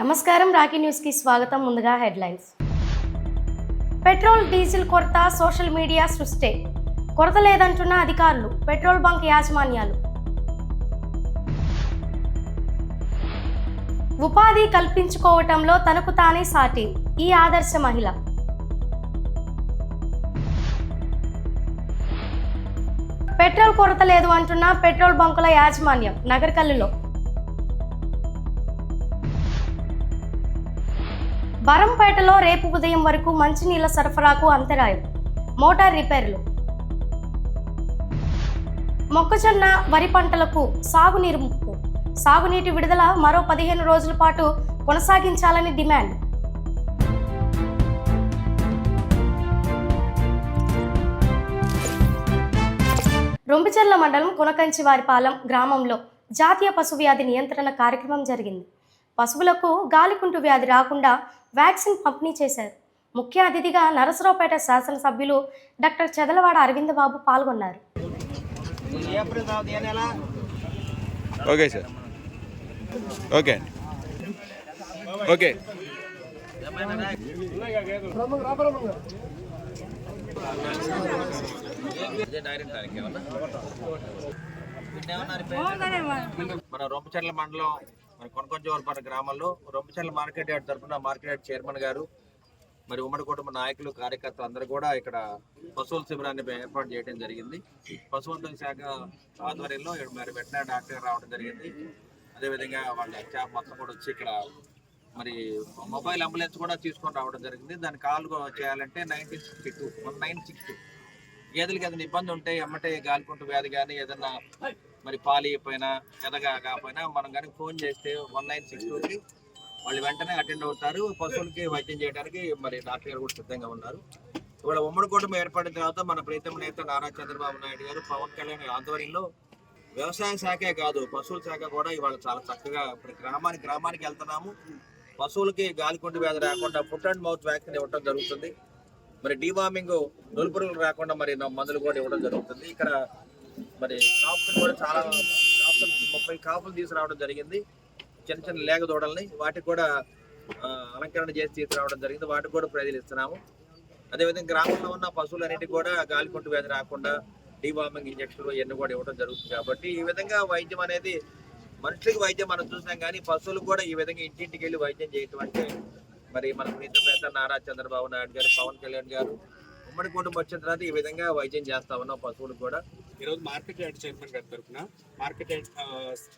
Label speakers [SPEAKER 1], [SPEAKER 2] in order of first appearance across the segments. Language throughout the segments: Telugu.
[SPEAKER 1] నమస్కారం, రాకీ న్యూస్కి స్వాగతం. ముందుగా హెడ్లైన్స్. పెట్రోల్ డీజిల్ కొరత సోషల్ మీడియా సృష్టి. కొరత లేదంటున్న అధికారులు, పెట్రోల్ బంక్ యాజమాన్యాలు. ఉపాధి కల్పించుకోవటంలో తనకు తానే సాటి, ఈ ఆదర్శ మహిళ. పెట్రోల్ కొరత లేదు అంటున్న పెట్రోల్ బంకుల యాజమాన్యం నగరకల్లులో. బరంపేటలో రేపు ఉదయం వరకు మంచినీళ్ల సరఫరాకు అంతరాయం, మోటార్ రిపేర్లు. మొక్కజొన్న, వరి పంటలకు సాగునీరు ముప్పు. సాగునీటి విడుదల మరో 15 రోజుల పాటు కొనసాగించాలని డిమాండ్. రొంపిచెర్ల మండలం కొనకంచివారిపాలెం గ్రామంలో జాతీయ పశువ్యాధి నియంత్రణ కార్యక్రమం జరిగింది. పశువులకు గాలికుంటు వ్యాధి రాకుండా వ్యాక్సిన్ పంపిణీ చేశారు. ముఖ్య అతిథిగా నరసరావుపేట శాసనసభ్యులు డాక్టర్ చెదలవాడ అరవింద్ బాబు పాల్గొన్నారు.
[SPEAKER 2] Okay sir, okay okay.
[SPEAKER 3] మన రొంపిచెర్ల మండలం మన కొనకొంచవరపాలెం గ్రామంలో రొంపిచెర్ల మార్కెట్ యార్డ్ తరఫున మార్కెట్ యార్డ్ చైర్మన్ గారు మరి ఉమ్మడి కుటుంబ నాయకులు, కార్యకర్తలు అందరూ కూడా ఇక్కడ పశువుల శిబిరాన్ని ఏర్పాటు చేయడం జరిగింది. పశువుల శాఖ ఆధ్వర్యంలో మరి వెటనరీ డాక్టర్ రావడం జరిగింది. అదేవిధంగా వాళ్ళ స్టాఫ్ మొత్తం కూడా వచ్చి ఇక్కడ మరి మొబైల్ అంబులెన్స్ కూడా తీసుకొని రావడం జరిగింది. దాన్ని కాల్ చేయాలంటే 1962 గేదెలకి ఏదైనా ఇబ్బంది ఉంటే ఎమ్మటే గాలికుంటు వ్యాధి కానీ ఏదైనా మరి పాలు అయిపోయినా ఎదగా కాకపోయినా మనం కానీ ఫోన్ చేస్తే 1962కి వాళ్ళు వెంటనే అటెండ్ అవుతారు. పశువులకి వైద్యం చేయడానికి మరి డాక్టర్ గారు కూడా సిద్ధంగా ఉన్నారు. ఇవాళ ఉమ్మడి కుటుంబం ఏర్పడిన తర్వాత మన ప్రీతమ నేత నారా చంద్రబాబు నాయుడు గారు, పవన్ కళ్యాణ్ ఆధ్వర్యంలో వ్యవసాయ శాఖే కాదు పశువుల శాఖ కూడా ఇవాళ చాలా చక్కగా ఇప్పుడు గ్రామానికి వెళ్తున్నాము. పశువులకి గాలికుంటు వ్యాధి రాకుండా ఫుట్ అండ్ మౌత్ వ్యాక్సిన్ ఇవ్వడం జరుగుతుంది. మరి డీవార్మింగ్, నులుపురుగులు రాకుండా మరి మందులు కూడా ఇవ్వడం జరుగుతుంది. ఇక్కడ మరి కాపులు కూడా చాలా 30 కాపులు తీసుకురావడం జరిగింది. చిన్న చిన్న లేగ దూడల్ని వాటికి కూడా అలంకరణ చేసి తీసుకురావడం జరిగింది. వాటికి కూడా ప్రజలు ఇస్తున్నాము. అదేవిధంగా గ్రామంలో ఉన్న పశువులన్నిటికీ కూడా గాలికుంటు వ్యాధి రాకుండా డీవార్మింగ్ ఇంజక్షన్లు ఇవన్నీ కూడా ఇవ్వడం జరుగుతుంది. కాబట్టి ఈ విధంగా వైద్యం అనేది మనుషులకి వైద్యం మనం చూసాం, కానీ పశువులకు కూడా ఈ విధంగా ఇంటింటికి వెళ్ళి వైద్యం చేయటం అంటే మరి మన ప్రీతం నేత నారా చంద్రబాబు నాయుడు గారు, పవన్ కళ్యాణ్ గారు ఉమ్మడి కుటుంబం వచ్చిన తర్వాత ఈ విధంగా వైద్యం చేస్తా ఉన్నాం పశువులకు కూడా.
[SPEAKER 4] ఈరోజు మార్కెట్ యార్డ్ చైర్మన్ గారి తరఫున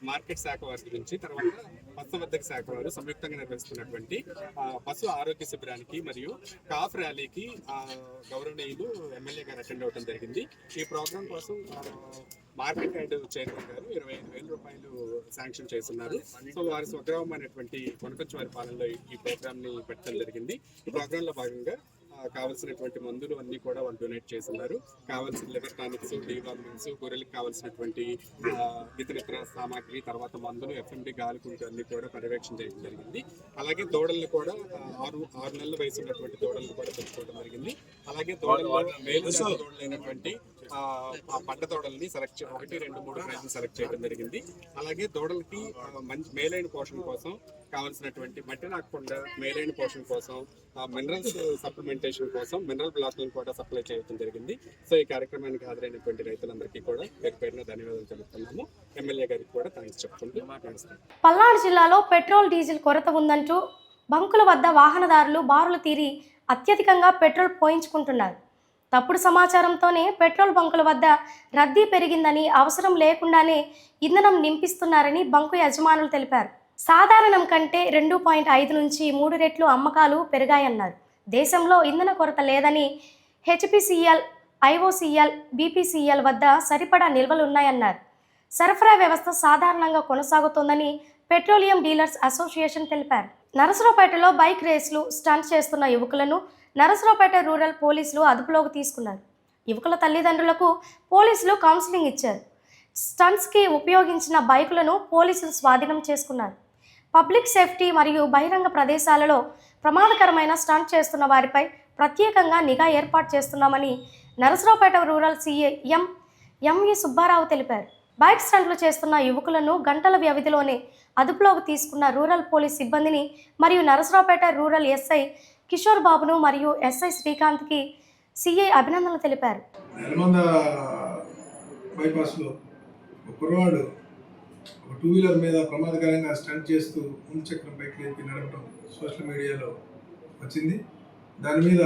[SPEAKER 4] మార్కెట్ శాఖ వారి గురించి, తర్వాత పశువర్ధక శాఖ వారు సంయుక్తంగా నిర్వహిస్తున్నటువంటి పశు ఆరోగ్య శిబిరానికి మరియు కాఫ్ ర్యాలీకి గౌరవనీయులు ఎమ్మెల్యే గారు అటెండ్ అవ్వడం జరిగింది. ఈ ప్రోగ్రాం కోసం మార్కెట్ యార్డ్ చైర్మన్ గారు 25,000 రూపాయలు శాంక్షన్ చేస్తున్నారు. సో వారి స్వగ్రామం అనేటువంటి కొనకొంచవారిపాలెంలో ఈ ప్రోగ్రామ్ ని పెట్టడం జరిగింది. ఈ ప్రోగ్రామ్ లో భాగంగా కావాల్సినటువంటి మందులు అన్ని కూడా వాళ్ళు డొనేట్ చేస్తున్నారు. కావాల్సిన లివర్ టానిక్స్, డీవార్మింగ్స్, గొర్రెలకు కావాల్సినటువంటి ఇతర సామాగ్రి, తర్వాత మందులు, ఎఫ్ఎండి, గాలికుంటు అన్ని కూడా పర్యవేక్షణ చేయడం జరిగింది. అలాగే దూడలను కూడా 6 నెలల వయసు ఉన్నటువంటి దూడలను కూడా పెంచుకోవడం జరిగింది. అలాగే దూడల్లో మేలు దూడలైనటువంటి పడ్డ దూడల్ని 1, 2, 3 ప్రైజ్ని సెలెక్ట్ చేయడం జరిగింది. అలాగే దూడలకి మంచి మేలైన పోషణ కోసం కావాల్సినటువంటి మట్టి నాకుండా మేలైన పోషణ కోసం మినరల్స్ సప్లిమెంటేషన్ కోసం మినరల్ బ్లాక్లను కూడా సప్లై చేయడం జరిగింది. సో ఈ కార్యక్రమానికి హాజరైనటువంటి రైతులందరికీ కూడా పేరున ధన్యవాదాలు తెలుపుతున్నాము. ఎమ్మెల్యే గారికి కూడా థ్యాంక్స్ చెప్పుకుంటూ మాట్లాడుతున్నాం.
[SPEAKER 1] పల్నాడు జిల్లాలో పెట్రోల్, డీజిల్ కొరత ఉందంటూ బంకుల వద్ద వాహనదారులు బారులు తీరి అత్యధికంగా పెట్రోల్ పోయించుకుంటున్నారు. తప్పుడు సమాచారంతోనే పెట్రోల్ బంకుల వద్ద రద్దీ పెరిగిందని, అవసరం లేకుండానే ఇంధనం నింపిస్తున్నారని బంకు యజమానులు తెలిపారు. సాధారణం కంటే 2.5 నుంచి 3 రెట్లు అమ్మకాలు పెరిగాయన్నారు. దేశంలో ఇంధన కొరత లేదని హెచ్పిసిఎల్, ఐఓసిఎల్, బీపీసీఎల్ వద్ద సరిపడా నిల్వలున్నాయన్నారు. సరఫరా వ్యవస్థ సాధారణంగా కొనసాగుతోందని పెట్రోలియం డీలర్స్ అసోసియేషన్ తెలిపారు. నరసరావుపేటలో బైక్ రేసులు, స్టంట్ చేస్తున్న యువకులను నరసరావుపేట రూరల్ పోలీసులు అదుపులోకి తీసుకున్నారు. యువకుల తల్లిదండ్రులకు పోలీసులు కౌన్సిలింగ్ ఇచ్చారు. స్టంట్స్కి ఉపయోగించిన బైకులను పోలీసులు స్వాధీనం చేసుకున్నారు. పబ్లిక్ సేఫ్టీ మరియు బహిరంగ ప్రదేశాలలో ప్రమాదకరమైన స్టంట్ చేస్తున్న వారిపై ప్రత్యేకంగా నిఘా ఏర్పాటు చేస్తున్నామని Narasaraopet rural CA ME Subbarao తెలిపారు. బైక్ స్టంట్లు చేస్తున్న యువకులను గంటల వ్యవధిలోనే అదుపులోకి తీసుకున్న రూరల్ పోలీస్ సిబ్బందిని మరియు నరసరావుపేట రూరల్ ఎస్ఐ కిషోర్ బాబును మరియు ఎస్ఐ శ్రీకాంత్కి సిఐ అభినందనలు తెలిపారు.
[SPEAKER 5] నెలమంద బైపాస్లో ఒక కుర్రవాడు ఒక 2-వీలర్ మీద ప్రమాదకరంగా స్టంట్ చేస్తూ ముందు చక్రం బైక్ లేపి నడపడం సోషల్ మీడియాలో వచ్చింది. దాని మీద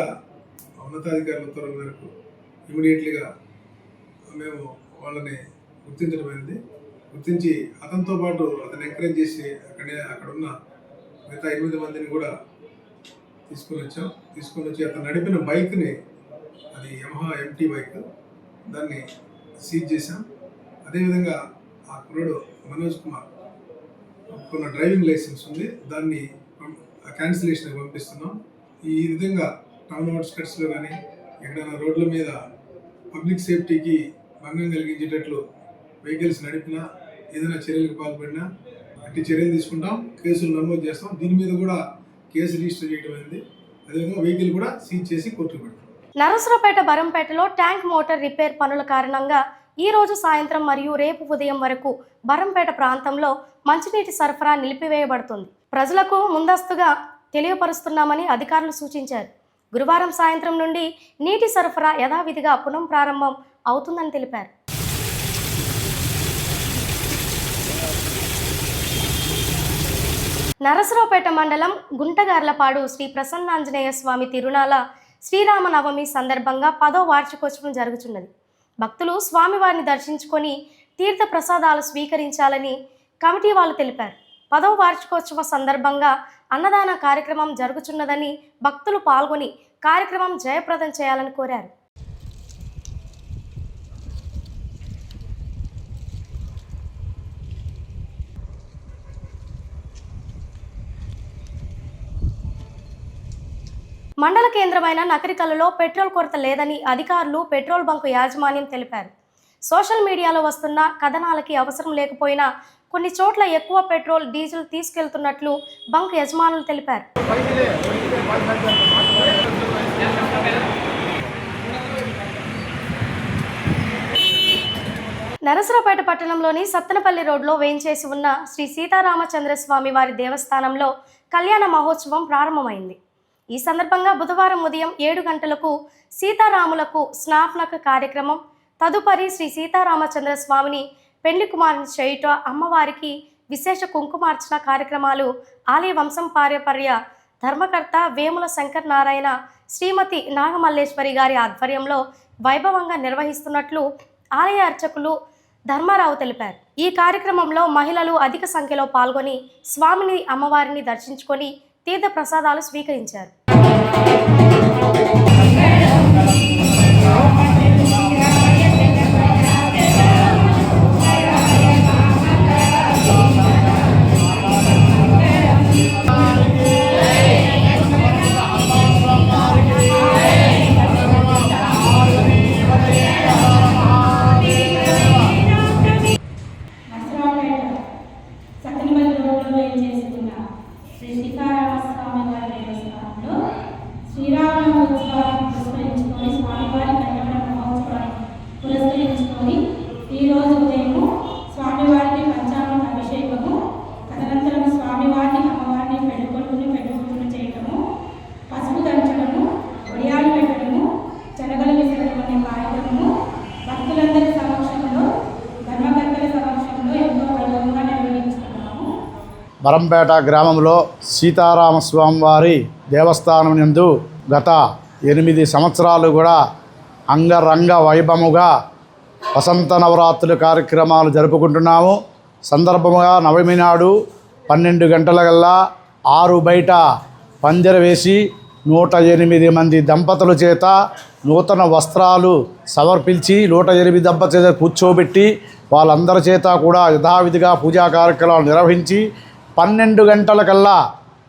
[SPEAKER 5] ఉన్నతాధికారుల ఉత్తర్వుల మేరకు ఇమీడియట్లీగా మేము వాళ్ళని గుర్తించడమైంది. గుర్తించి అతనితో పాటు అతను ఎంకరేజ్ చేసి అక్కడ ఉన్న మిగతా 8 మందిని కూడా తీసుకొని వచ్చి అతను నడిపిన బైక్ని, అది యమహా MT బైక్, దాన్ని సీజ్ చేశాం. అదేవిధంగా ఆ కుర్రాడు మనోజ్ కుమార్ కొన్న డ్రైవింగ్ లైసెన్స్ ఉంది, దాన్ని క్యాన్సిలేషన్ పంపిస్తున్నాం. ఈ విధంగా టౌన్ అవుట్స్కట్స్లో కానీ ఎక్కడైనా రోడ్ల మీద పబ్లిక్ సేఫ్టీకి భంగం కలిగించేటట్లు వెహికల్స్ నడిపినా ఏదైనా చర్యలకు పాల్పడినా అట్టి చర్యలు తీసుకుంటాం, కేసులు నమోదు చేస్తాం. దీని మీద కూడా కేసు రిజిస్టర్ చేయడం అయింది. అదేవిధంగా వెహికల్ కూడా సీజ్ చేసి కోర్టుకు పెడతాం.
[SPEAKER 1] నరసరావుపేట బరంపేటలో ట్యాంక్ మోటార్ రిపేర్ పనుల కారణంగా ఈ రోజు సాయంత్రం మరియు రేపు ఉదయం వరకు బరంపేట ప్రాంతంలో మంచినీటి సరఫరా నిలిపివేయబడుతుంది. ప్రజలకు ముందస్తుగా తెలియపరుస్తున్నామని అధికారులు సూచించారు. గురువారం సాయంత్రం నుండి నీటి సరఫరా యథావిధిగా పునఃప్రారంభం అవుతుందని తెలిపారు. నరసరావుపేట మండలం గుంటగార్లపాడు శ్రీ ప్రసన్నాంజనేయ స్వామి తిరునాళ శ్రీరామనవమి సందర్భంగా 10వ వార్షికోత్సవం జరుగుతున్నది. భక్తులు స్వామివారిని దర్శించుకొని తీర్థ ప్రసాదాలు స్వీకరించాలని కమిటీ వాళ్ళు తెలిపారు. 10వ వార్షికోత్సవ సందర్భంగా అన్నదాన కార్యక్రమం జరుగుతున్నదని భక్తులు పాల్గొని కార్యక్రమం జయప్రదం చేయాలని కోరారు. మండల కేంద్రమైన నకరికల్లులో పెట్రోల్ కొరత లేదని అధికారులు పెట్రోల్ బంకు యాజమాన్యం తెలిపారు. సోషల్ మీడియాలో వస్తున్న కథనాలకి అవసరం లేకపోయినా కొన్ని చోట్ల ఎక్కువ పెట్రోల్ డీజిల్ తీసుకెళ్తున్నట్లు బంక్ యజమానులు తెలిపారు. నరసరావుపేట పట్టణంలోని సత్తెనపల్లి రోడ్లో వేయించేసి ఉన్న శ్రీ సీతారామచంద్రస్వామి వారి దేవస్థానంలో కళ్యాణ మహోత్సవం ప్రారంభమైంది. ఈ సందర్భంగా బుధవారం ఉదయం 7 గంటలకు సీతారాములకు స్నాపనక కార్యక్రమం, తదుపరి శ్రీ సీతారామచంద్ర స్వామిని పెండ్లి కుమారుని చేయుట, అమ్మవారికి విశేష కుంకుమార్చన కార్యక్రమాలు ఆలయ వంశం పార్యపర్య ధర్మకర్త వేముల శంకర్ నారాయణ శ్రీమతి నాగమల్లేశ్వరి గారి ఆధ్వర్యంలో వైభవంగా నిర్వహిస్తున్నట్లు ఆలయ అర్చకులు ధర్మారావు తెలిపారు. ఈ కార్యక్రమంలో మహిళలు అధిక సంఖ్యలో పాల్గొని స్వామిని అమ్మవారిని దర్శించుకొని తీర్థ ప్రసాదాలు స్వీకరించారు.
[SPEAKER 6] ఈరోజు ఉదయం స్వామివారికి పంచామృత అభిషేకము, తదనంతరం స్వామివారిని అమ్మవారిని పెట్టుకుంటూ చేయటము, పసుపు దంచడము, ఒడియాలు పెట్టడము, శనగలు విసరడం అనే కార్యక్రమము భక్తులందరి సమక్షంలో, ధర్మకర్తల సమక్షంలో ఎంతో వైభవంగా నిర్వహించుకున్నాము.
[SPEAKER 7] బరంపేట గ్రామంలో సీతారామస్వామి వారి దేవస్థానం నందు గత 8 సంవత్సరాలు కూడా అంగరంగ వైభవముగా వసంత నవరాత్రుల కార్యక్రమాలు జరుపుకుంటున్నాము. సందర్భముగా నవమి నాడు 12 గంటలకల్లా 6 బయట పందిర వేసి 108 మంది దంపతుల చేత నూతన వస్త్రాలు సమర్పించి 108 దంపతుల చేత కూర్చోబెట్టి వాళ్ళందరి చేత కూడా యథావిధిగా పూజా కార్యక్రమాలు నిర్వహించి 12 గంటలకల్లా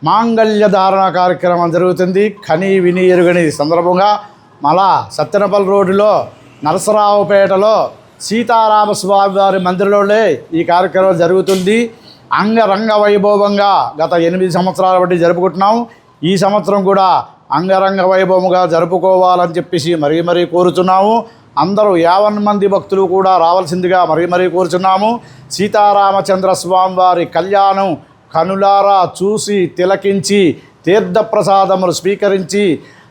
[SPEAKER 7] మాంగళ్య ధారణ కార్యక్రమం జరుగుతుంది. కని విని ఎరుగని సందర్భంగా మళ్ళా సత్తెనపల్లి రోడ్డులో నరసరావుపేటలో సీతారామస్వామి వారి మందిరంలోనే ఈ కార్యక్రమం జరుగుతుంది. అంగరంగ వైభవంగా గత 8 సంవత్సరాల బట్టి జరుపుకుంటున్నాం. ఈ సంవత్సరం కూడా అంగరంగ వైభవంగా జరుపుకోవాలని చెప్పేసి మరీ కోరుతున్నాము. అందరూ 50 మంది భక్తులు కూడా రావాల్సిందిగా మరీ కోరుచున్నాము. సీతారామచంద్ర స్వామి వారి కళ్యాణం కనులారా చూసి తిలకించి తీర్థప్రసాదములు స్వీకరించి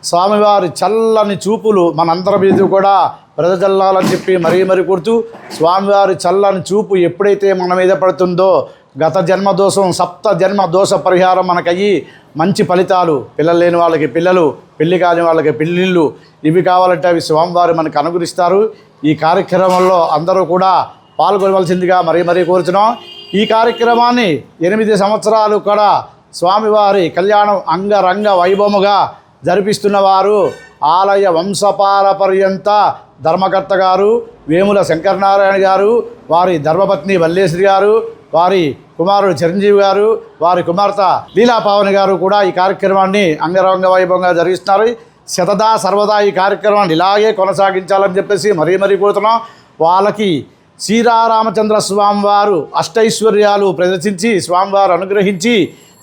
[SPEAKER 7] స్వామివారి చల్లని చూపులు మనందరి మీద కూడా ప్రజల్లాలని చెప్పి మరీ కోరుతూ, స్వామివారి చల్లని చూపు ఎప్పుడైతే మన మీద పడుతుందో గత జన్మ దోషం 7 జన్మ దోష పరిహారం మనకయ్యి మంచి ఫలితాలు, పిల్లలు లేని వాళ్ళకి పిల్లలు, పెళ్లి కాని వాళ్ళకి పెళ్ళిళ్ళు, ఇవి కావాలంటే అవి స్వామివారు మనకు అనుగ్రహిస్తారు. ఈ కార్యక్రమంలో అందరూ కూడా పాల్గొనవలసిందిగా మరీ కోరుతున్నాం. ఈ కార్యక్రమాన్ని 8 సంవత్సరాలు కూడా స్వామివారి కళ్యాణం అంగరంగ వైభవముగా జరిపిస్తున్నవారు ఆలయ వంశపారపర్యంత ధర్మకర్త గారు వేముల శంకరనారాయణ గారు, వారి ధర్మపత్ని వల్లేశ్వరి గారు, వారి కుమారుడు చిరంజీవి గారు, వారి కుమార్తె లీలాపావని గారు కూడా ఈ కార్యక్రమాన్ని అంగరంగ వైభవంగా జరిగిస్తున్నారు. శతదా సర్వదా ఈ కార్యక్రమాన్ని ఇలాగే కొనసాగించాలని చెప్పేసి మరీ కోరుతున్నాం. వాళ్ళకి శ్రీరామచంద్ర స్వామివారు అష్టైశ్వర్యాలు ప్రదర్శించి స్వామివారు అనుగ్రహించి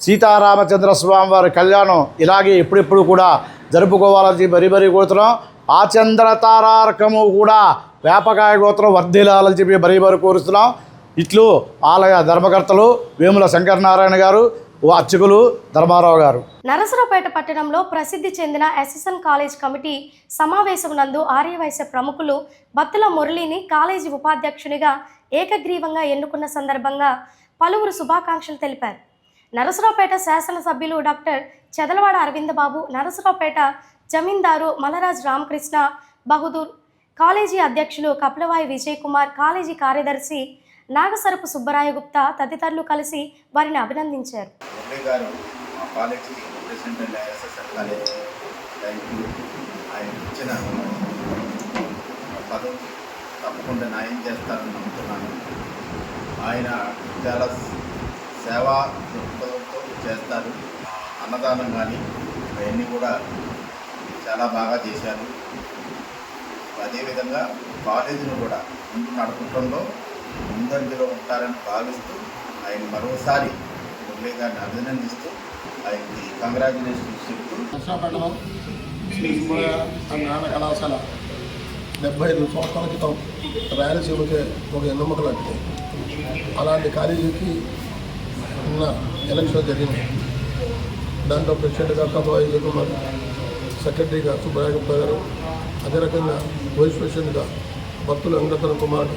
[SPEAKER 7] సీతారామచంద్ర స్వామివారి కళ్యాణం ఇలాగే ఎప్పుడెప్పుడు కూడా జరుపుకోవాలని మరీ కోరుతున్నాం. ఆచంద్ర తారార్కము కూడా వేపకాయ గోత్రం వర్ధిల్లాలని చెప్పి మరీ కోరుతున్నాం. ఇట్లు ఆలయ ధర్మకర్తలు వేముల శంకరనారాయణ గారు, అర్చకులు ధర్మారావు గారు.
[SPEAKER 1] నరసరావుపేట పట్టణంలో ప్రసిద్ధి చెందిన ఎస్ఎస్ఎన్ కాలేజ్ కమిటీ సమావేశం నందు ఆర్యవైశ్య ప్రముఖులు బత్తుల మురళిని కాలేజీ ఉపాధ్యక్షునిగా ఏకగ్రీవంగా ఎన్నుకున్న సందర్భంగా పలువురు శుభాకాంక్షలు తెలిపారు. నరసరావుపేట శాసనసభ్యులు డాక్టర్ చెదలవాడ అరవిందబాబు, నరసరావుపేట జమీందారు మలరాజ్ రామకృష్ణ బహదూర్, కాలేజీ అధ్యక్షులు కపిలవాయి విజయ్ కుమార్, కాలేజీ కార్యదర్శి నాగసరపు సుబ్బరాయ గుప్తా తదితరులు కలిసి వారిని అభినందించారు.
[SPEAKER 8] మురళి గారు మా కాలేజీకి ప్రెసిడెంట్ అండ్ ఎస్ఎస్ఎన్ కాలేజీకి థ్యాంక్ యూ. ఆయన ఇచ్చిన పదవి తప్పకుండా న్యాయం చేస్తారని నమ్ముతున్నాను. ఆయన చాలా సేవా దృక్పథంతో చేస్తారు. అన్నదానం కానీ అవన్నీ కూడా చాలా బాగా చేశారు. అదేవిధంగా కాలేజీని కూడా ముందు నడపడంలో ముందంజలో ఉంటారని భావిస్తూ ఆయన మరోసారి మురళి గారిని అభినందిస్తూ ఆయనకి కంగ్రాచులేషన్స్ చెప్తూ
[SPEAKER 9] నరసరావుపేటలో శ్రీ సుబ్బరాయ జ్ఞాన కళాశాల 75 సంవత్సరాల క్రితం రాయలసీమకే ఒక ఎన్నమ్మక లాంటిది. అలాంటి కాలేజీకి నిన్న ఎలక్షన్ జరిగింది. దాంట్లో ప్రెసిడెంట్గా కపిలవాయి విజయ్ కుమార్, సెక్రటరీగా సుబ్బరాయ గుప్తా గారు, అదే రకంగా వైస్ ప్రెసిడెంట్గా బత్తుల వెంకటరత్న కుమార్,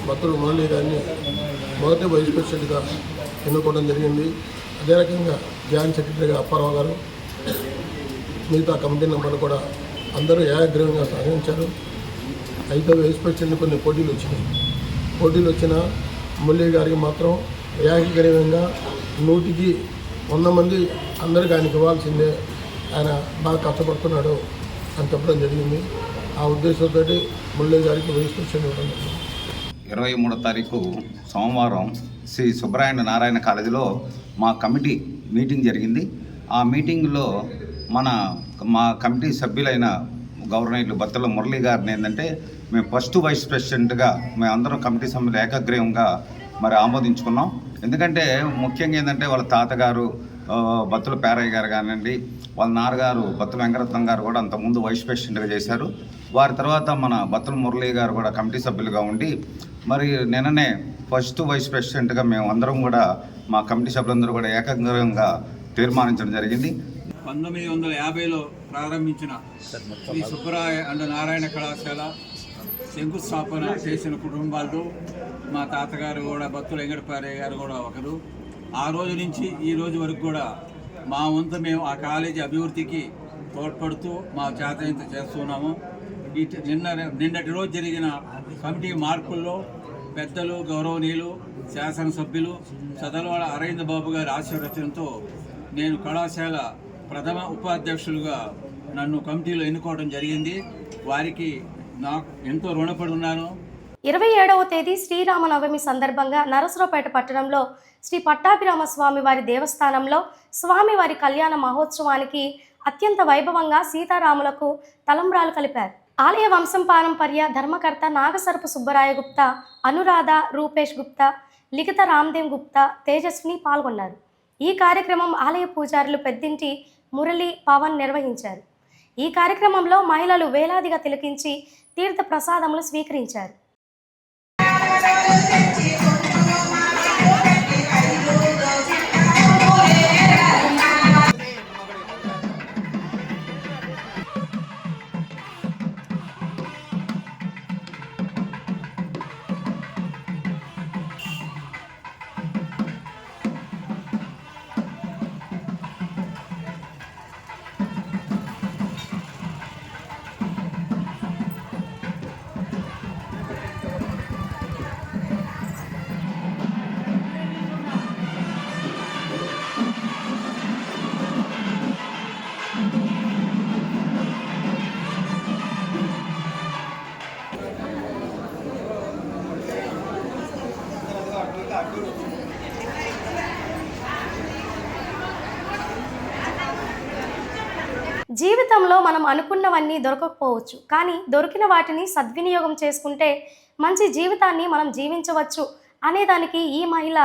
[SPEAKER 9] బత్తుల మురళి గారిని మొదటి వైస్ ప్రెసిడెంట్గా ఎన్నుకోవడం జరిగింది. అదే రకంగా జాయింట్ సెక్రటరీగా అప్పారావు గారు, మిగతా కమిటీ మెంబర్లు కూడా అందరూ ఏకగ్రీవంగా సహకరించారు. అయితే వైస్ ప్రెసిడెంట్ కొన్ని పోటీలు వచ్చిన మురళి గారికి మాత్రం ఏకగ్రీవంగా 100కి 100 మంది అందరికీ ఆయనకి ఇవ్వాల్సిందే, ఆయన బాగా కష్టపడుతున్నాడు అని చెప్పడం జరిగింది. ఆ ఉద్దేశంతో మురళి గారికి వైస్ ప్రెసిడెంట్ ఇవ్వడం జరిగింది.
[SPEAKER 10] 23వ తారీఖు సోమవారం శ్రీ సుబ్బరాయ నారాయణ కాలేజీలో మా కమిటీ మీటింగ్ జరిగింది. ఆ మీటింగ్లో మా కమిటీ సభ్యులైన గవర్నర్లు బత్తుల మురళి గారిని ఏంటంటే మేము ఫస్ట్ వైస్ ప్రెసిడెంట్గా మేమందరం కమిటీ సభ్యులు ఏకగ్రీవంగా ఆమోదించుకున్నాం. ఎందుకంటే ముఖ్యంగా ఏంటంటే వాళ్ళ తాతగారు బత్తుల పేరయ్య గారు కానివ్వండి, వాళ్ళ నాన్నగారు బత్తుల వెంకటరత్నం గారు కూడా అంతకుముందు వైస్ ప్రెసిడెంట్గా చేశారు. వారి తర్వాత మన బత్తుల మురళి గారు కూడా కమిటీ సభ్యులుగా ఉండి నిన్ననే ఫస్ట్ వైస్ ప్రెసిడెంట్గా మేము అందరం కూడా మా కమిటీ సభ్యులందరూ కూడా ఏకగ్రీవంగా తీర్మానించడం జరిగింది.
[SPEAKER 11] 1950లో ప్రారంభించిన శ్రీ సుబ్బరాయ అండ్ నారాయణ కళాశాల శంకుస్థాపన చేసిన కుటుంబాల్లో మా తాతగారు కూడా బత్తుల వెంకటపారయ్య గారు కూడా ఒకరు. ఆ రోజు నుంచి ఈ రోజు వరకు కూడా మా వంతు మేము ఆ కాలేజీ అభివృద్ధికి తోడ్పడుతూ మా చేత చేస్తున్నాము. నిన్నటి రోజు జరిగిన కమిటీ మార్పుల్లో పెద్దలు గౌరవనీయులు శాసనసభ్యులు చదలవాడ అరవిందబాబు గారి ఆశీర్వచనంతో నేను కళాశాల ప్రథమ ఉపాధ్యక్షులుగా నన్ను కమిటీలో ఎన్నుకోవడం జరిగింది. వారికి నాకు ఎంతో రుణపడి ఉన్నాను.
[SPEAKER 1] 27వ తేదీ శ్రీరామనవమి సందర్భంగా నరసరావుపేట పట్టణంలో శ్రీ పట్టాభిరామ స్వామి వారి దేవస్థానంలో స్వామివారి కళ్యాణ మహోత్సవానికి అత్యంత వైభవంగా సీతారాములకు తలంబ్రాలు కలిపారు. ఆలయ వంశం పారంపర్య ధర్మకర్త నాగసరపు సుబ్బరాయ గుప్తా, అనురాధ రూపేష్ గుప్తా, లిఖిత రామ్దేవ్ గుప్తా, తేజస్విని పాల్గొన్నారు. ఈ కార్యక్రమం ఆలయ పూజారులు పెద్దింటి మురళి పవన్ నిర్వహించారు. ఈ కార్యక్రమంలో మహిళలు వేలాదిగా తిలకించి తీర్థ ప్రసాదములు స్వీకరించారు. జీవితంలో మనం అనుకున్నవన్నీ దొరకకపోవచ్చు, కానీ దొరికిన వాటిని సద్వినియోగం చేసుకుంటే మంచి జీవితాన్ని మనం జీవించవచ్చు అనేదానికి ఈ మహిళ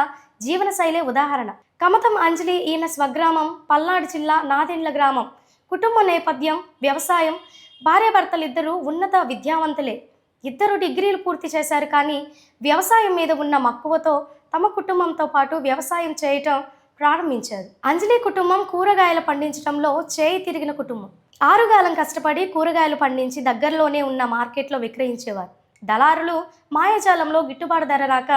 [SPEAKER 1] జీవనశైలే ఉదాహరణ. కమతం అంజలి ఈయన స్వగ్రామం పల్నాడు జిల్లా నాదెండ్ల గ్రామం. కుటుంబ నేపథ్యం వ్యవసాయం. భార్యాభర్తలిద్దరూ ఉన్నత విద్యావంతులే. 2 డిగ్రీలు పూర్తి చేశారు, కానీ వ్యవసాయం మీద ఉన్న మక్కువతో తమ కుటుంబంతో పాటు వ్యవసాయం చేయటం ప్రారంభించారు. అంజలి కుటుంబం కూరగాయలు పండించడంలో చేయి తిరిగిన కుటుంబం. 6 కాలం కష్టపడి కూరగాయలు పండించి దగ్గరలోనే ఉన్న మార్కెట్లో విక్రయించేవారు. దళారులు మాయాజాలంలో గిట్టుబాటు ధర రాక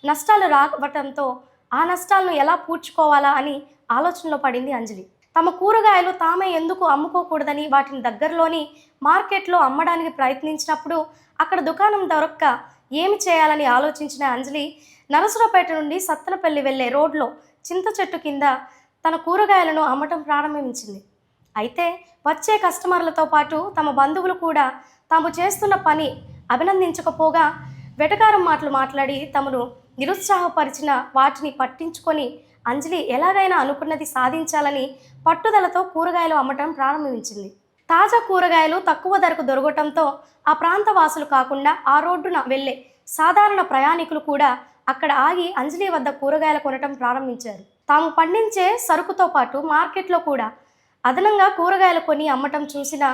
[SPEAKER 1] నష్టాలు రావటంతో ఆ నష్టాలను ఎలా పూడ్చుకోవాలా అని ఆలోచనలో పడింది అంజలి. తమ కూరగాయలు తామే ఎందుకు అమ్ముకోకూడదని వాటిని దగ్గరలోని మార్కెట్లో అమ్మడానికి ప్రయత్నించినప్పుడు అక్కడ దుకాణం దొరక్క ఏమి చేయాలని ఆలోచించిన అంజలి నరసరావుపేట నుండి సత్తెనపల్లి వెళ్లే రోడ్లో చింత చెట్టు కింద తన కూరగాయలను అమ్మటం ప్రారంభించింది. అయితే వచ్చే కస్టమర్లతో పాటు తమ బంధువులు కూడా తాము చేస్తున్న పని అభినందించకపోగా వెటకారం మాటలు మాట్లాడి తమను నిరుత్సాహపరిచిన వాటిని పట్టించుకొని అంజలి ఎలాగైనా అనుకున్నది సాధించాలని పట్టుదలతో కూరగాయలు అమ్మటం ప్రారంభించింది. తాజా కూరగాయలు తక్కువ ధరకు దొరకటంతో ఆ ప్రాంత వాసులు కాకుండా ఆ రోడ్డున వెళ్ళే సాధారణ ప్రయాణికులు కూడా అక్కడ ఆగి అంజలి వద్ద కూరగాయలు కొనటం ప్రారంభించారు. తాము పండించే సరుకుతో పాటు మార్కెట్లో కూడా అదనంగా కూరగాయలు కొని అమ్మటం చూసిన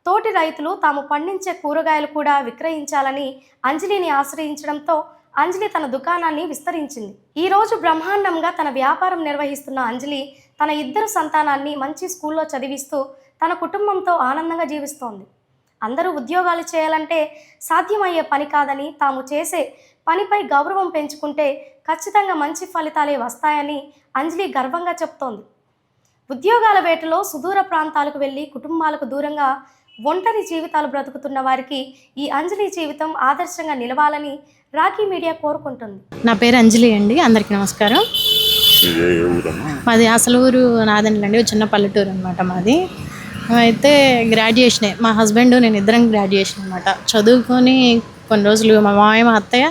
[SPEAKER 1] తోటి రైతులు తాము పండించే కూరగాయలు కూడా విక్రయించాలని అంజలిని ఆశ్రయించడంతో అంజలి తన దుకాణాన్ని విస్తరించింది. ఈరోజు బ్రహ్మాండంగా తన వ్యాపారం నిర్వహిస్తున్న అంజలి తన 2 సంతానాన్ని మంచి స్కూల్లో చదివిస్తూ తన కుటుంబంతో ఆనందంగా జీవిస్తోంది. అందరూ ఉద్యోగాలు చేయాలంటే సాధ్యమయ్యే పని కాదని, తాము చేసే పనిపై గౌరవం పెంచుకుంటే ఖచ్చితంగా మంచి ఫలితాలే వస్తాయని అంజలి గర్వంగా చెప్తోంది. ఉద్యోగాల వేటలో సుదూర ప్రాంతాలకు వెళ్ళి కుటుంబాలకు దూరంగా ఒంటరి జీవితాలు బ్రతుకుతున్న వారికి ఈ అంజలి జీవితం ఆదర్శంగా నిలవాలని రాఖీ మీడియా కోరుకుంటుంది.
[SPEAKER 12] నా పేరు అంజలి అండి. అందరికీ నమస్కారం. మాది అసలు ఊరు నాదెండ్ల అండి, చిన్న పల్లెటూరు అనమాట మాది. అయితే గ్రాడ్యుయేషనే, మా హస్బెండ్ నేను ఇద్దరం గ్రాడ్యుయేషన్ అనమాట. చదువుకొని కొన్ని రోజులు మా మామయ్య మా అత్తయ్య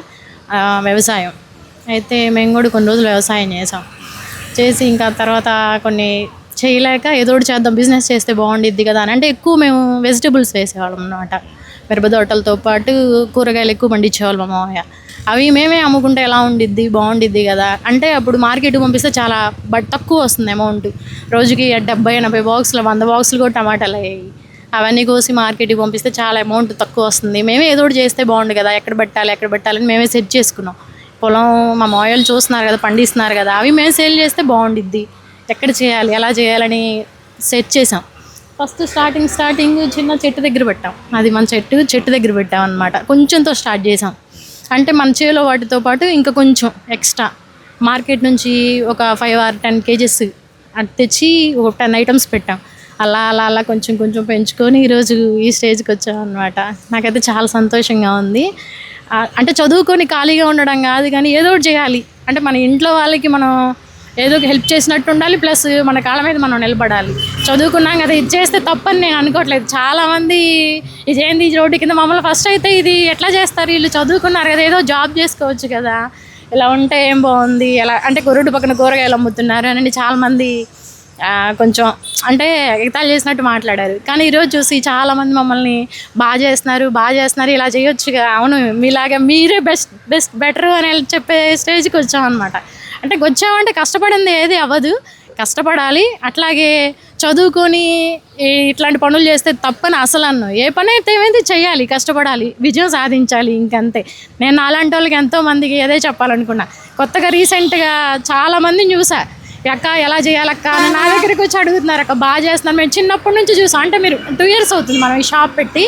[SPEAKER 12] వ్యవసాయం, అయితే మేము కూడా కొన్ని రోజులు వ్యవసాయం చేసి ఇంకా తర్వాత కొన్ని చేయలేక ఏదో ఒకటి చేద్దాం, బిజినెస్ చేస్తే బాగుండిద్ది కదా అని, అంటే ఎక్కువ మేము వెజిటబుల్స్ వేసేవాళ్ళం అనమాట. మిరప తోటలతో పాటు కూరగాయలు ఎక్కువ పండించేవాళ్ళు మా మామయ్య. అవి మేమే అమ్ముకుంటే ఎలా ఉండిద్ది, బాగుండిద్ది కదా అంటే అప్పుడు మార్కెట్కి పంపిస్తే చాలా తక్కువ వస్తుంది అమౌంట్. రోజుకి 70-80 బాక్సులు 100 బాక్సులు కూడా టమాటాలు అయ్యాయి. అవన్నీ కోసి మార్కెట్కి పంపిస్తే చాలా అమౌంట్ తక్కువ వస్తుంది. మేమే ఏదో ఒకటి చేస్తే బాగుండు కదా, ఎక్కడ పెట్టాలని మేమే సెట్ చేసుకున్నాం. పొలం మా మామయ్యలు చూస్తున్నారు కదా, పండిస్తున్నారు కదా, అవి మేము సేల్ చేస్తే బాగుండిద్ది, ఎక్కడ చేయాలి ఎలా చేయాలని సెట్ చేసాం. ఫస్ట్ స్టార్టింగ్ చిన్న చెట్టు దగ్గర పెట్టాం. అది మన చెట్టు దగ్గర పెట్టాం అనమాట. కొంచెంతో స్టార్ట్ చేసాం. అంటే మన చేలో వాటితో పాటు ఇంకా కొంచెం ఎక్స్ట్రా మార్కెట్ నుంచి ఒక 5 or 10 kgs అది తెచ్చి ఒక 10 items పెట్టాం. అలా కొంచెం పెంచుకొని ఈరోజు ఈ స్టేజ్కి వచ్చాం అనమాట. నాకైతే చాలా సంతోషంగా ఉంది. అంటే చదువుకొని ఖాళీగా ఉండడం కాదు, కానీ ఏదో ఒకటి చేయాలి. అంటే మన ఇంట్లో వాళ్ళకి మనం ఏదో ఒక హెల్ప్ చేసినట్టు ఉండాలి, ప్లస్ మన కాళ్ళ మీద మనం నిలబడాలి. చదువుకున్నాం కదా, ఇది చేస్తే తప్పని నేను అనుకోవట్లేదు. చాలామంది ఇదేంది రోడ్డు కింద మమ్మల్ని ఫస్ట్ అయితే ఇది ఎట్లా చేస్తారు, వీళ్ళు చదువుకున్నారు కదా, ఏదో జాబ్ చేసుకోవచ్చు కదా, ఇలా ఉంటే ఏం బాగుంది, ఎలా అంటే రోడ్డు పక్కన కూరగాయలు అమ్ముతున్నారు అని చాలామంది కొంచెం అంటే ఎగతాళి చేసినట్టు మాట్లాడారు. కానీ ఈరోజు చూసి చాలామంది మమ్మల్ని బాగా చేస్తున్నారు, ఇలా చేయొచ్చుగా, అవును మీలాగా మీరే బెటర్ అని చెప్పే స్టేజ్కి వచ్చామన్నమాట. అంటే వచ్చామంటే కష్టపడింది ఏది అవ్వదు, కష్టపడాలి. అట్లాగే చదువుకొని ఇట్లాంటి పనులు చేస్తే తప్పని అసలు అన్ను. ఏ పని అయితే ఏమైంది చేయాలి, కష్టపడాలి, విజయం సాధించాలి, ఇంకంతే. నేను అలాంటి వాళ్ళకి ఎంతోమందికి అదే చెప్పాలనుకున్నా. కొత్తగా రీసెంట్గా చాలామందిని చూసా, అక్క ఎలా చేయాలక్క అని నా దగ్గరికి వచ్చి అడుగుతున్నారు. అక్క బాగా చేస్తున్నాను, మేము చిన్నప్పటి నుంచి చూసాం. అంటే మీరు 2 years అవుతుంది మనం ఈ షాప్ పెట్టి,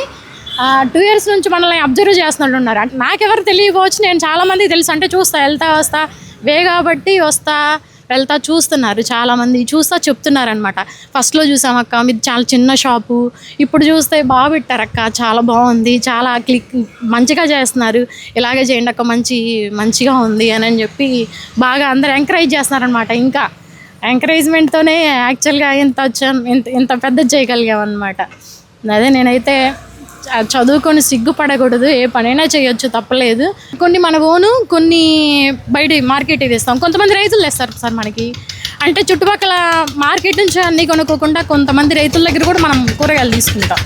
[SPEAKER 12] 2 years నుంచి మనల్ని అబ్జర్వ్ చేస్తున్నట్టు ఉన్నారు. అంటే నాకెవరు తెలియకపోవచ్చు, నేను చాలామందికి తెలుసు. అంటే చూస్తా, వెళ్తా వస్తా, కాబట్టి వస్తా వెళ్తా చూస్తున్నారు, చాలామంది చూస్తా చెప్తున్నారనమాట. ఫస్ట్లో చూసామక్క మీది చాలా చిన్న షాపు, ఇప్పుడు చూస్తే బాగా పెట్టారక్క, చాలా బాగుంది, చాలా మంచిగా చేస్తున్నారు, ఇలాగే చేయండి అక్క, మంచిగా ఉంది అని చెప్పి బాగా అందరు ఎంకరేజ్ చేస్తున్నారనమాట. ఇంకా ఎంకరేజ్మెంట్తోనే యాక్చువల్గా ఇంత పెద్ద చేయగలిగామన్నమాట. అదే నేనైతే చదువుకొని సిగ్గుపడకూడదు, ఏ పనైనా చేయొచ్చు, తప్పలేదు. కొన్ని మన ఓను, కొన్ని బయట మార్కెట్ తెస్తాం. కొంతమంది రైతులు తెస్తారు సార్ మనకి. అంటే చుట్టుపక్కల మార్కెట్ నుంచి అన్నీ కొనుక్కోకుండా కొంతమంది రైతుల దగ్గర కూడా మనం కూరగాయలు తీసుకుంటాం.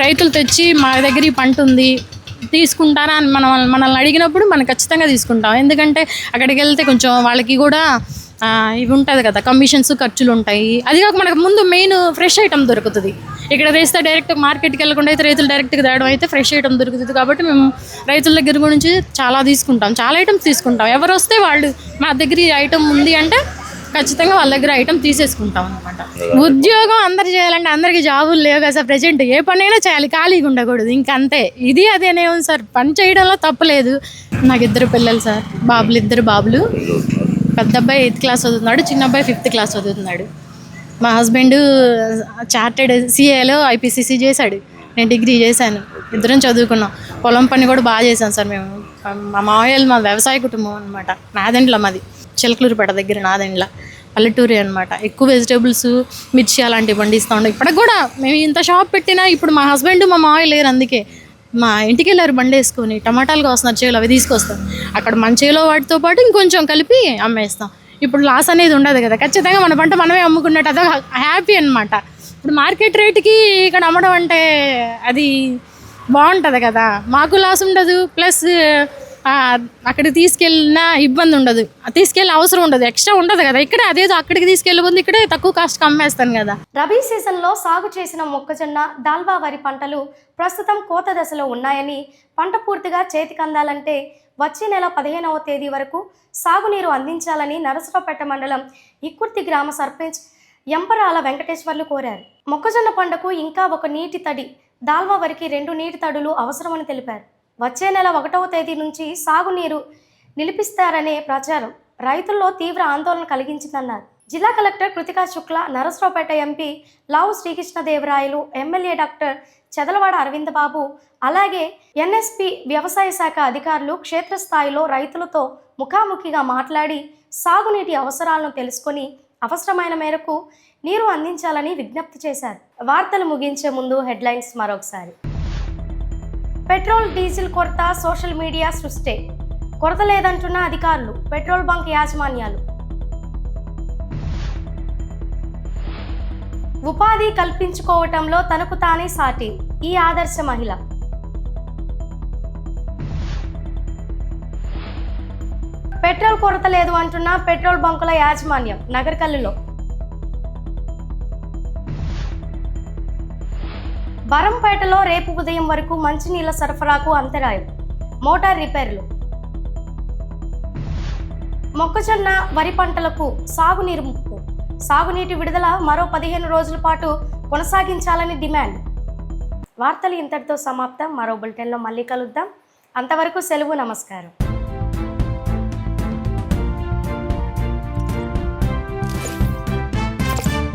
[SPEAKER 12] రైతులు తెచ్చి మా దగ్గర ఈ పంట ఉంది తీసుకుంటారా అని మనల్ని అడిగినప్పుడు మనం ఖచ్చితంగా తీసుకుంటాం. ఎందుకంటే అక్కడికి వెళ్తే కొంచెం వాళ్ళకి కూడా ఇవి ఉంటుంది కదా, కమిషన్స్, ఖర్చులు ఉంటాయి. అది కాక మనకు ముందు మెయిన్ ఫ్రెష్ ఐటమ్ దొరుకుతుంది. ఇక్కడ తెస్తే డైరెక్ట్ మార్కెట్కి వెళ్ళకుండా అయితే రైతులు డైరెక్ట్గా తేవడం అయితే ఫ్రెష్ ఐటమ్ దొరుకుతుంది. కాబట్టి మేము రైతుల దగ్గర గురించి చాలా తీసుకుంటాం, చాలా ఐటమ్స్ తీసుకుంటాం. ఎవరు వస్తే వాళ్ళు మా దగ్గర ఈ ఐటమ్ ఉంది అంటే ఖచ్చితంగా వాళ్ళ దగ్గర ఐటమ్ తీసేసుకుంటాం అనమాట. ఉద్యోగం అందరు చేయాలంటే అందరికీ జాబులు లేవు కదా సార్. ప్రజెంట్ ఏ పనైనా చేయాలి, ఖాళీగా ఉండకూడదు, ఇంకంతే. ఇది అదేనే ఉంది సార్, పని చేయడంలో తప్పలేదు. నాకు 2 పిల్లలు సార్, ఇద్దరు బాబులు. పెద్ద అబ్బాయి 8th class చదువుతున్నాడు, చిన్న అబ్బాయి 5th class చదువుతున్నాడు. మా హస్బెండ్ చార్టెడ్ CAలో IPCC చేశాడు, నేను డిగ్రీ చేశాను. ఇద్దరం చదువుకున్నాం. పొలం పని కూడా బాగా చేశాను సార్ మేము. మా మావయ్యలు మా వ్యవసాయ కుటుంబం అనమాట. నాదెండ్ల మాది, చిలకలూరుపేట దగ్గర నాదెండ్ల, పల్లెటూరి అనమాట. ఎక్కువ వెజిటేబుల్స్, మిర్చి అలాంటివి పండిస్తూ ఉంటాం. ఇప్పటికి కూడా మేము ఇంత షాప్ పెట్టినా ఇప్పుడు మా హస్బెండ్ మా మావయ్య లేరు, అందుకే మా ఇంటికి వెళ్ళారు బండి వేసుకొని. టమాటాలు కాస్తున్నారు చేలో, అవి తీసుకొస్తాం. అక్కడ మన చేలో వాటితో పాటు ఇంకొంచెం కలిపి అమ్మేస్తాం. ఇప్పుడు లాస్ అనేది ఉండదు కదా, ఖచ్చితంగా మన పంట మనమే అమ్ముకున్నట్టు, అదో హ్యాపీ అనమాట. ఇప్పుడు మార్కెట్ రేటుకి ఇక్కడ అమ్మడం అంటే అది బాగుంటుంది కదా, మాకు లాస్ ఉండదు, ప్లస్ అక్కడికి తీసుకెళ్ళినా ఇబ్బంది ఉండదు, తీసుకెళ్ళిన అవసరం ఉండదు, ఎక్స్ట్రా ఉండదు కదా. ఇక్కడ అదేదో అక్కడికి తీసుకెళ్ళబోతుంది, ఇక్కడే తక్కువ కాస్ట్కి అమ్మేస్తాను కదా.
[SPEAKER 1] రబీ సీజన్లో సాగు చేసిన మొక్కజొన్న, దాల్వా వరి పంటలు ప్రస్తుతం కోత దశలో ఉన్నాయని, పంట పూర్తిగా చేతికి అందాలంటే వచ్చే నెల 15వ తేదీ వరకు సాగునీరు అందించాలని నరసరావుపేట మండలం ఇక్కుర్తి గ్రామ సర్పంచ్ ఎంపరాల వెంకటేశ్వర్లు కోరారు. మొక్కజొన్న పంటకు ఇంకా 1 నీటి తడి, దాల్వా వరికి 2 నీటి తడులు అవసరమని తెలిపారు. వచ్చే నెల 1వ తేదీ నుంచి సాగునీరు నిలిపిస్తారనే ప్రచారం రైతుల్లో తీవ్ర ఆందోళన కలిగించిందన్నారు. జిల్లా కలెక్టర్ కృతికా శుక్ల, నరసరావుపేట ఎంపీ లావు శ్రీకృష్ణదేవరాయలు, ఎమ్మెల్యే డాక్టర్ చెదలవాడ అరవింద్ బాబు, అలాగే NSP వ్యవసాయ శాఖ అధికారులు క్షేత్రస్థాయిలో రైతులతో ముఖాముఖిగా మాట్లాడి సాగునీటి అవసరాలను తెలుసుకొని అవసరమైన మేరకు నీరు అందించాలని విజ్ఞప్తి చేశారు. వార్తలు ముగించే ముందు హెడ్లైన్స్ మరొకసారి. పెట్రోల్ డీజిల్ కొరత సోషల్ మీడియా సృష్టి, కొరత లేదంటున్న అధికారులు, పెట్రోల్ బంక్ యాజమాన్యాలు. ఉపాధి కల్పించుకోవటంలో తనకు తానే సాటి, ఈ ఆదర్శ మహిళ. పెట్రోల్ కొరత లేదు అంటున్న పెట్రోల్ బంకుల యాజమాన్యం, నగరకల్లులో. బరంపేటలో రేపు ఉదయం వరకు మంచినీళ్ల సరఫరాకు అంతరాయం, మోటార్ రిపేర్లు. మొక్కజొన్న, వరి పంటలకు సాగునీరు ముప్పు, సాగునీటి విడుదల మరో 15 రోజుల పాటు కొనసాగించాలని డిమాండ్. వార్తలు ఇంతటితో సమాప్తం. మరో బులెటిన్లో మళ్ళీ కలుద్దాం. అంతవరకు సెలవు, నమస్కారం.